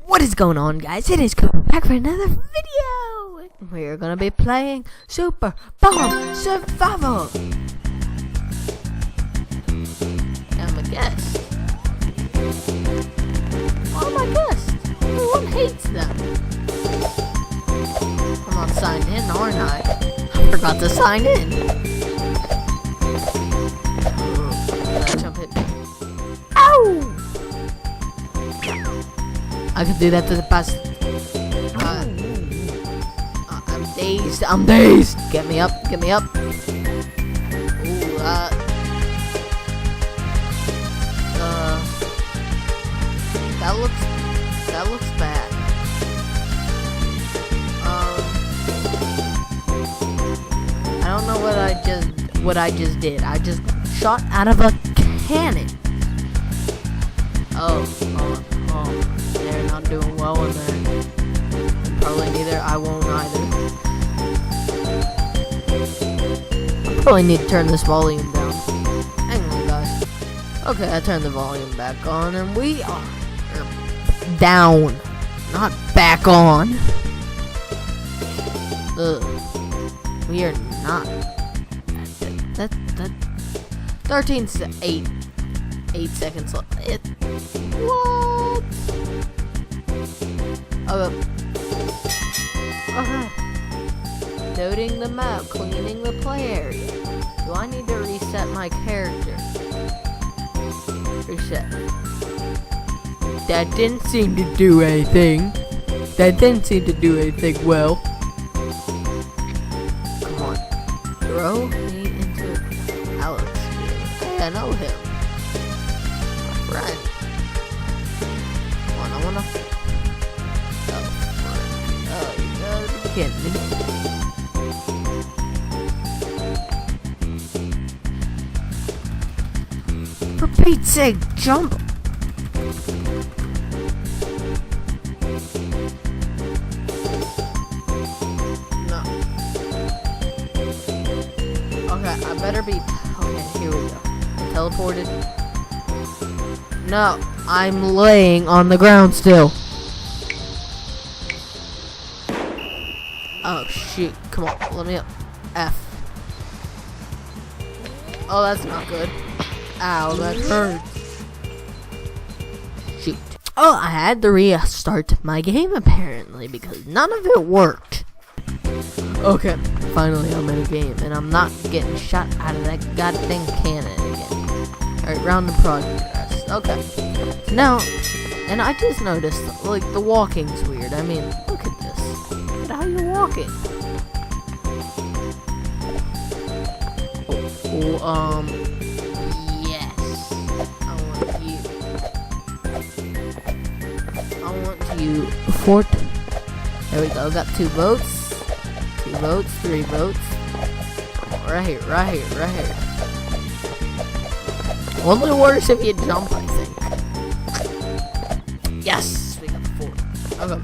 What is going on, guys? It is Cooper back for another video. We're gonna be playing Super Bomb Survival. I'm a guest. Oh my guest. Everyone hates them. I'm not signed in, aren't I? I forgot to sign in. That jump hit me. Ow! I could do that to the past. I'm dazed. I'm dazed. Get me up. Get me up. Ooh, that looks bad. I don't know what I just did. I just shot out of a cannon. Oh. They're not doing well in there. Probably neither. I won't either. I probably need to turn this volume down. Hang on, guys. Okay, I turned the volume back on, and we are down, not back on. We are not. That 8 seconds left. What? Okay. Noting the map, cleaning the play area. Do I need to reset my character? Reset. That didn't seem to do anything. Well. Come on. Throw me into Alex. Hey, I know him. My friend. Come on, I wanna... Oh, you gotta be kidding me. For Pete's sake, jump! No. Okay, I better be... Okay, here we go. Teleported. No, I'm laying on the ground still. Oh shoot, come on, let me up. F. Oh, that's not good. Ow, that hurts. Shoot. Oh, I had to restart my game apparently because none of it worked. Okay, finally I'm in a game and I'm not getting shot out of that goddamn cannon again. Alright, round of progress. Okay. Now, and I just noticed, like, the walking's weird. I mean, look at this. Look at how you're walking. Yes. I want you. Fort. There we go. Got 2 votes. 2 votes. 3 votes. Right here. Only worse if you jump, I think. Yes! We got the 4. Okay.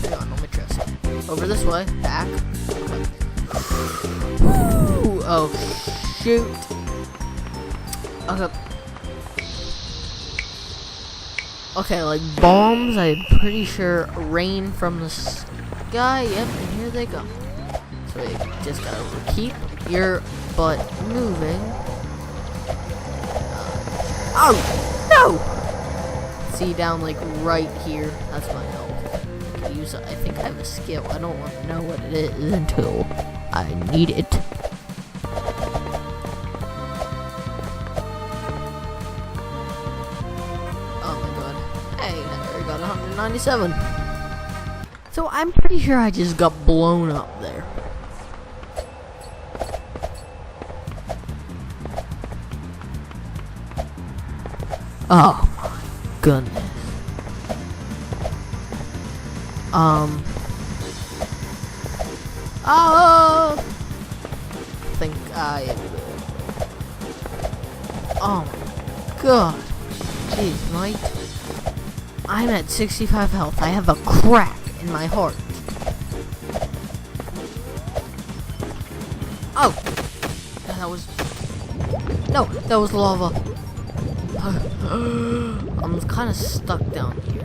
Hang on, let me trust it. Over this way. Back. Okay. Woo! Oh, shoot. Okay. Okay, like bombs, I'm pretty sure rain from the sky. Yep, and here they go. So you just gotta keep your butt moving. Oh! No! See down like right here. That's my health. I can use it. I think I have a skill. I don't want to know what it is until I need it. Oh my god. Hey, I got 197. So I'm pretty sure I just got blown up there. Oh my goodness. Oh! I think I am good. Oh my god. Jeez, mate. I'm at 65 health. I have a crack in my heart. Oh! That was... No, that was lava. I'm kind of stuck down here.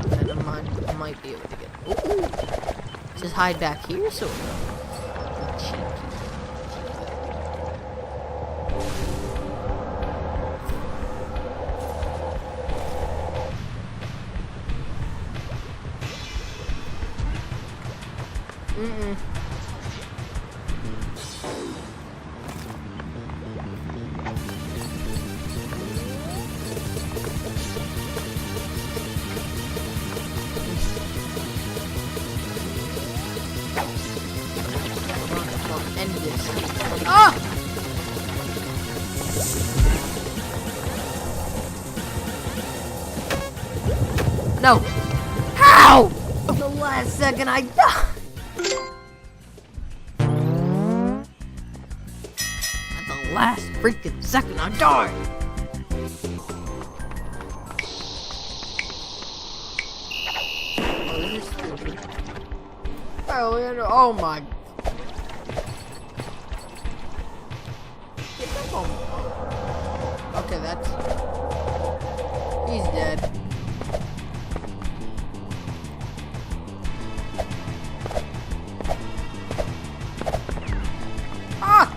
Okay, never mind. I might be able to get. Ooh. Just hide back here, so. Mm-mm. Come on, end this. Ah! No! How? The last second I died! Last freaking second I died. Oh, this is stupid. Oh my. Get that on. Okay, that's. He's dead. Ah!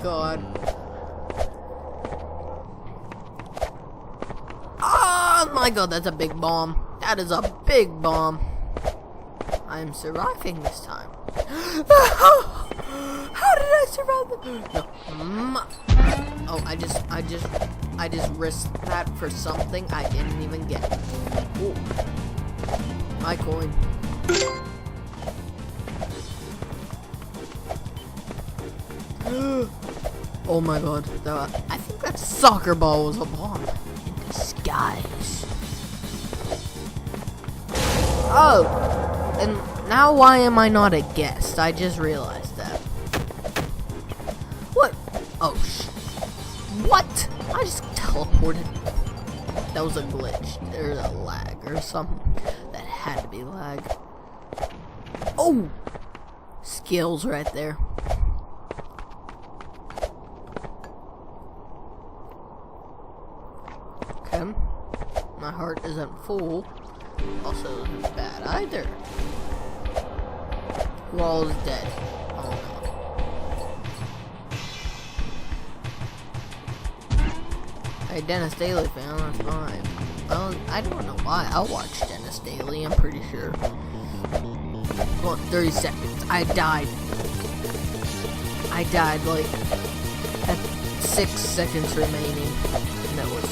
God. Oh my god, that's a big bomb. That is a big bomb. I'm surviving this time. How did I survive the no. Oh, I just risked that for something I didn't even get. Ooh. My coin. Oh my god, I think that soccer ball was a bomb in disguise. Oh, and now why am I not a guest? I just realized that. What? Oh, what? I just teleported. That was a glitch, or a lag, or something. That had to be lag. Oh! Skills right there. My heart isn't full. Also isn't bad either. Wall is dead. Oh no. Hey, Dennis Daily fan, that's fine. Well, I don't know why. I'll watch Dennis Daily, I'm pretty sure. Well, 30 seconds. I died like at 6 seconds remaining. And that was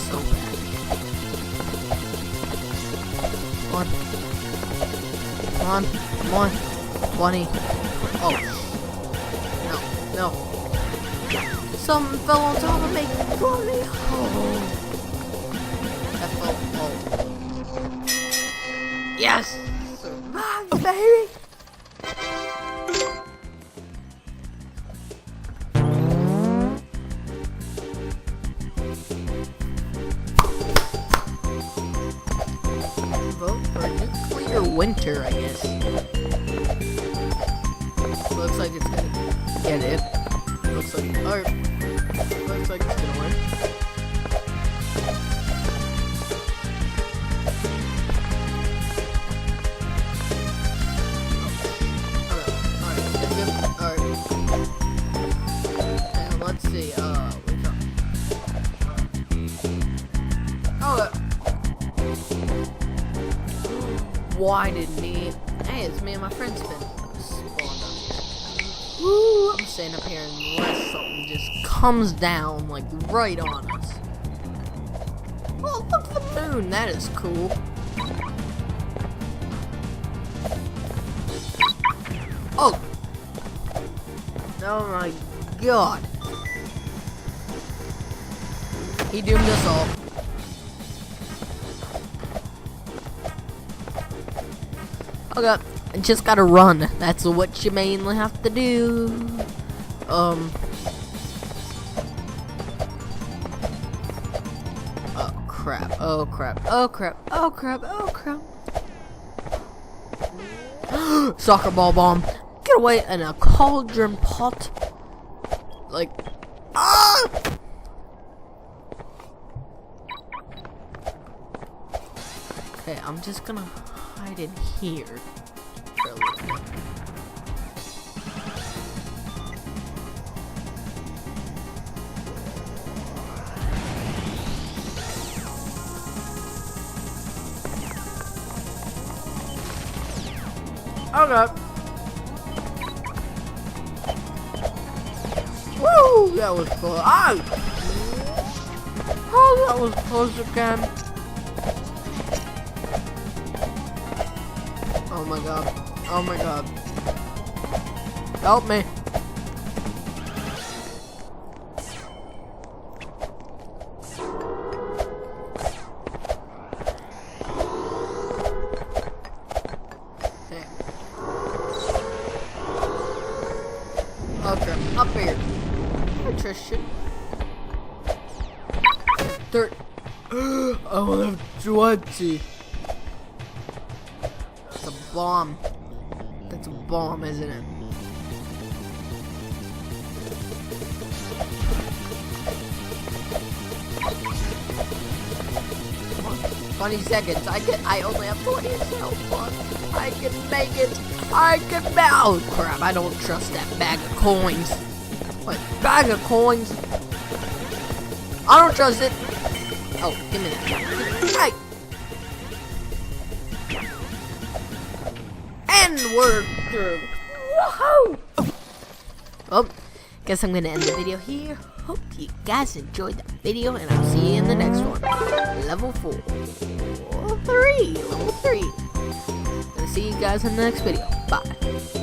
so bad. Come on, 20. Oh, no. Something fell on top of me. 20. Oh, that fell. Oh, yes, survived, baby. Vote for nuclear winter, I guess. Looks like it's gonna get it. Looks like it's gonna win. Alright. And let's see, why didn't he? Hey, it's me and my friend spawned up here. Woo! I'm staying up here unless something just comes down, like, right on us. Oh, look at the moon! That is cool. Oh! Oh my god. He doomed us all. Okay, I just gotta run. That's what you mainly have to do. Oh crap. Oh crap, oh crap, oh crap, oh crap. Soccer ball bomb. Get away in a cauldron pot. Like, ah! Okay, I'm just gonna hide in here for a little bit. Okay. Woo! That was close. Ah! Oh, that was close again. Oh my god. Oh my god. Help me. Okay, up here. Nutrition. Dirt. I have 20. It's a bomb. That's a bomb, isn't it? Come on. 20 seconds. I only have 20 seconds. I can make it. I can make. Oh crap! I don't trust that bag of coins. What bag of coins? I don't trust it. Oh, give me that. Hey. And we're through. Woohoo! Well, guess I'm gonna end the video here. Hope you guys enjoyed the video, and I'll see you in the next one. Level 4. Level 3. Gonna see you guys in the next video. Bye.